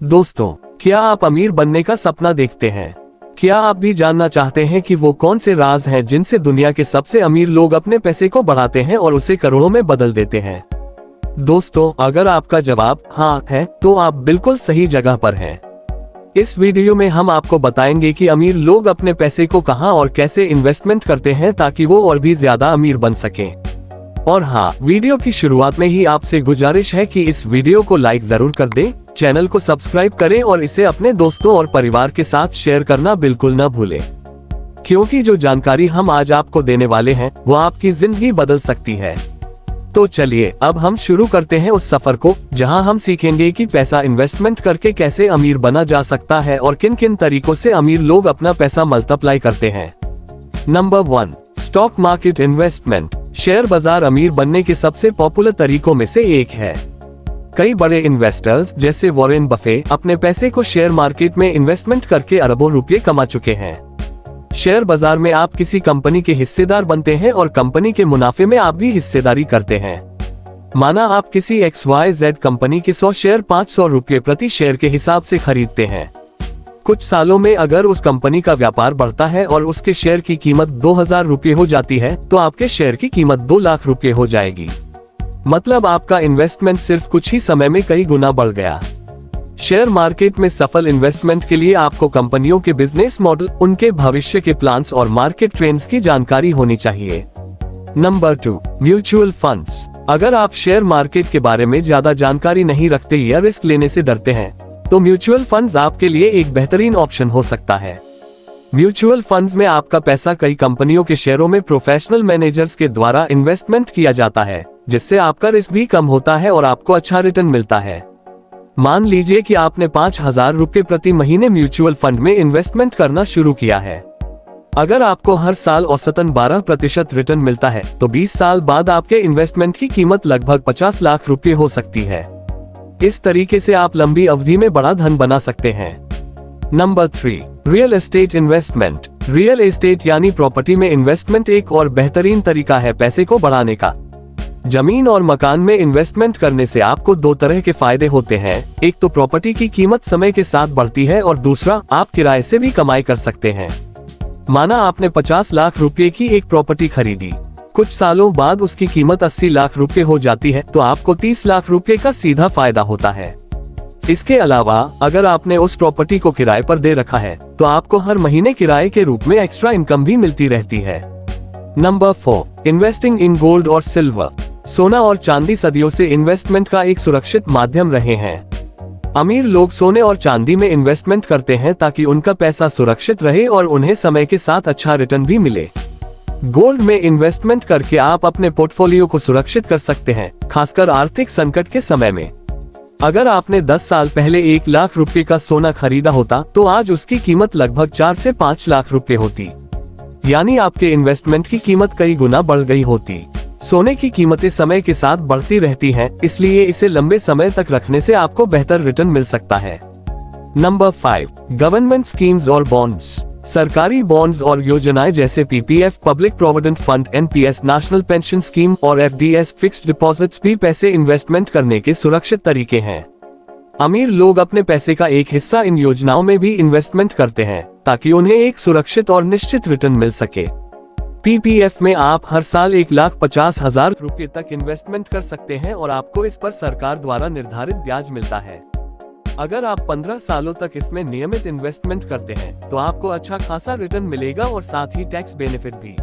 दोस्तों, क्या आप अमीर बनने का सपना देखते हैं? क्या आप भी जानना चाहते हैं कि वो कौन से राज हैं जिनसे दुनिया के सबसे अमीर लोग अपने पैसे को बढ़ाते हैं और उसे करोड़ों में बदल देते हैं? दोस्तों, अगर आपका जवाब हाँ है, तो आप बिल्कुल सही जगह पर हैं। इस वीडियो में हम आपको बताएंगे कि अमीर लोग अपने पैसे को कहां और कैसे इन्वेस्टमेंट करते हैं ताकि वो और भी ज्यादा अमीर बन सकें। और हाँ, वीडियो की शुरुआत में ही आपसे गुजारिश है कि इस वीडियो को लाइक जरूर कर दें, चैनल को सब्सक्राइब करें और इसे अपने दोस्तों और परिवार के साथ शेयर करना बिल्कुल न भूलें, क्योंकि जो जानकारी हम आज आपको देने वाले हैं वो आपकी जिंदगी बदल सकती है। तो चलिए अब हम शुरू करते हैं उस सफर को जहां हम सीखेंगे कि पैसा इन्वेस्टमेंट करके कैसे अमीर बना जा सकता है और किन किन तरीकों से अमीर लोग अपना पैसा मल्टीप्लाई करते हैं। Number 1, stock market investment. Share बाजार अमीर बनने के सबसे पॉपुलर तरीकों में से एक है। कई बड़े इन्वेस्टर्स जैसे वॉरेन बफे अपने पैसे को शेयर मार्केट में इन्वेस्टमेंट करके अरबों रुपए कमा चुके हैं। शेयर बाजार में आप किसी कंपनी के हिस्सेदार बनते हैं और कंपनी के मुनाफे में आप भी हिस्सेदारी करते हैं। माना आप किसी XYZ कंपनी के 100 शेयर 500 रुपये प्रति शेयर के हिसाब से खरीदते हैं। कुछ सालों में अगर उस कंपनी का व्यापार बढ़ता है और उसके शेयर की कीमत 2000 रुपये हो जाती है, तो आपके शेयर की कीमत 2 लाख रुपये हो जाएगी। मतलब आपका इन्वेस्टमेंट सिर्फ कुछ ही समय में कई गुना बढ़ गया। शेयर मार्केट में सफल इन्वेस्टमेंट के लिए आपको कंपनियों के बिजनेस मॉडल, उनके भविष्य के प्लान्स और मार्केट ट्रेंड्स की जानकारी होनी चाहिए। Number 2, mutual funds. अगर आप शेयर मार्केट के बारे में ज्यादा जानकारी नहीं रखते या रिस्क लेने से डरते हैं, तो म्यूचुअल फंड्स आपके लिए एक बेहतरीन ऑप्शन हो सकता है। म्यूचुअल फंड्स में आपका पैसा कई कंपनियों के शेयरों में प्रोफेशनल मैनेजर्स के द्वारा इन्वेस्टमेंट किया जाता है, जिससे आपका रिस्क भी कम होता है और आपको अच्छा रिटर्न मिलता है। मान लीजिए कि आपने 5000 रुपये प्रति महीने म्यूचुअल फंड में इन्वेस्टमेंट करना शुरू किया है। अगर आपको हर साल औसतन 12% रिटर्न मिलता है, तो 20 साल बाद आपके इन्वेस्टमेंट की कीमत लगभग 50 लाख रुपये हो सकती है। इस तरीके से आप लंबी अवधि में बड़ा धन बना सकते हैं। Number 3, real estate investment. Real estate यानी प्रॉपर्टी में इन्वेस्टमेंट एक और बेहतरीन तरीका है पैसे को बढ़ाने का। जमीन और मकान में इन्वेस्टमेंट करने से आपको 2 तरह के फायदे होते हैं। एक तो प्रॉपर्टी की कीमत समय के साथ बढ़ती है और दूसरा, आप किराए से भी कमाई कर सकते हैं। माना आपने 50 लाख रुपए की एक प्रॉपर्टी खरीदी, कुछ सालों बाद उसकी कीमत 80 लाख रुपए हो जाती है, तो आपको 30 लाख रुपए का सीधा फायदा होता है। इसके अलावा अगर आपने उस प्रॉपर्टी को किराए पर दे रखा है, तो आपको हर महीने किराए के रूप में एक्स्ट्रा इनकम भी मिलती रहती है। नंबर 4, इन्वेस्टिंग इन गोल्ड और सिल्वर। सोना और चांदी सदियों से इन्वेस्टमेंट का एक सुरक्षित माध्यम रहे हैं। अमीर लोग सोने और चांदी में इन्वेस्टमेंट करते हैं ताकि उनका पैसा सुरक्षित रहे और उन्हें समय के साथ अच्छा रिटर्न भी मिले। गोल्ड में इन्वेस्टमेंट करके आप अपने पोर्टफोलियो को सुरक्षित कर सकते हैं, खासकर आर्थिक संकट के समय में। अगर आपने 10 साल पहले 1 लाख रुपए का सोना खरीदा होता, तो आज उसकी कीमत लगभग 4 से 5 लाख रुपए होती। यानी आपके इन्वेस्टमेंट की कीमत कई गुना बढ़ गई होती। सोने की कीमतें समय के साथ बढ़ती रहती हैं, इसलिए इसे लंबे समय तक रखने से आपको बेहतर रिटर्न मिल सकता है। नंबर 5, गवर्नमेंट स्कीम्स और बॉन्ड्स। सरकारी बॉन्ड्स और योजनाएं जैसे PPF public provident fund, NPS national pension scheme और FDS फिक्स्ड डिपॉजिट्स भी पैसे इन्वेस्टमेंट करने के सुरक्षित तरीके हैं। अमीर लोग अपने पैसे का एक हिस्सा इन योजनाओं में भी इन्वेस्टमेंट करते हैं ताकि उन्हें एक सुरक्षित और निश्चित रिटर्न मिल सके। PPF में आप हर साल 1,50,000 रुपये तक इन्वेस्टमेंट कर सकते हैं और आपको इस पर सरकार द्वारा निर्धारित ब्याज मिलता है। अगर आप 15 सालों तक इसमें नियमित इन्वेस्टमेंट करते हैं, तो आपको अच्छा खासा रिटर्न मिलेगा और साथ ही टैक्स बेनिफिट भी।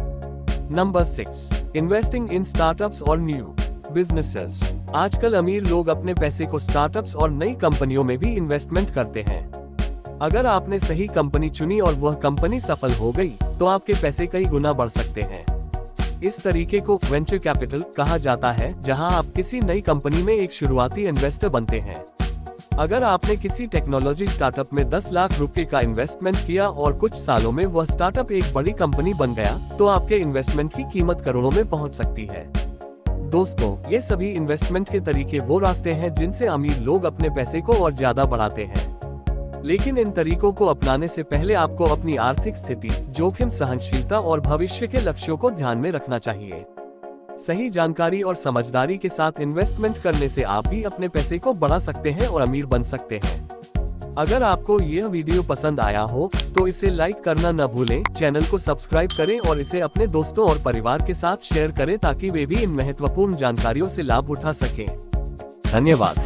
नंबर 6, इन्वेस्टिंग इन स्टार्टअप्स और न्यू बिजनेसेस। आजकल अमीर लोग अपने पैसे को स्टार्टअप्स और नई कंपनियों में भी इन्वेस्टमेंट करते हैं। अगर आपने सही कंपनी चुनी और वह कंपनी सफल हो गई, तो आपके पैसे कई गुना बढ़ सकते हैं। इस तरीके को वेंचर कैपिटल कहा जाता है, जहां आप किसी नई कंपनी में एक शुरुआती इन्वेस्टर बनते हैं। अगर आपने किसी टेक्नोलॉजी स्टार्टअप में 10 लाख रुपए का इन्वेस्टमेंट किया और कुछ सालों में वह स्टार्टअप एक बड़ी कंपनी बन गया, तो आपके इन्वेस्टमेंट की कीमत करोड़ों में पहुंच सकती है। दोस्तों, ये सभी इन्वेस्टमेंट के तरीके वो रास्ते हैं जिनसे अमीर लोग अपने पैसे को और ज्यादा बढ़ाते हैं। लेकिन इन तरीकों को अपनाने से पहले आपको अपनी आर्थिक स्थिति, जोखिम सहनशीलता और भविष्य के लक्ष्यों को ध्यान में रखना चाहिए। सही जानकारी और समझदारी के साथ इन्वेस्टमेंट करने से आप भी अपने पैसे को बढ़ा सकते हैं और अमीर बन सकते हैं। अगर आपको यह वीडियो पसंद आया हो तो इसे लाइक करना न भूलें, चैनल को सब्सक्राइब करें और इसे अपने दोस्तों और परिवार के साथ शेयर करें ताकि वे भी इन महत्वपूर्ण जानकारियों से लाभ उठा सकें। धन्यवाद।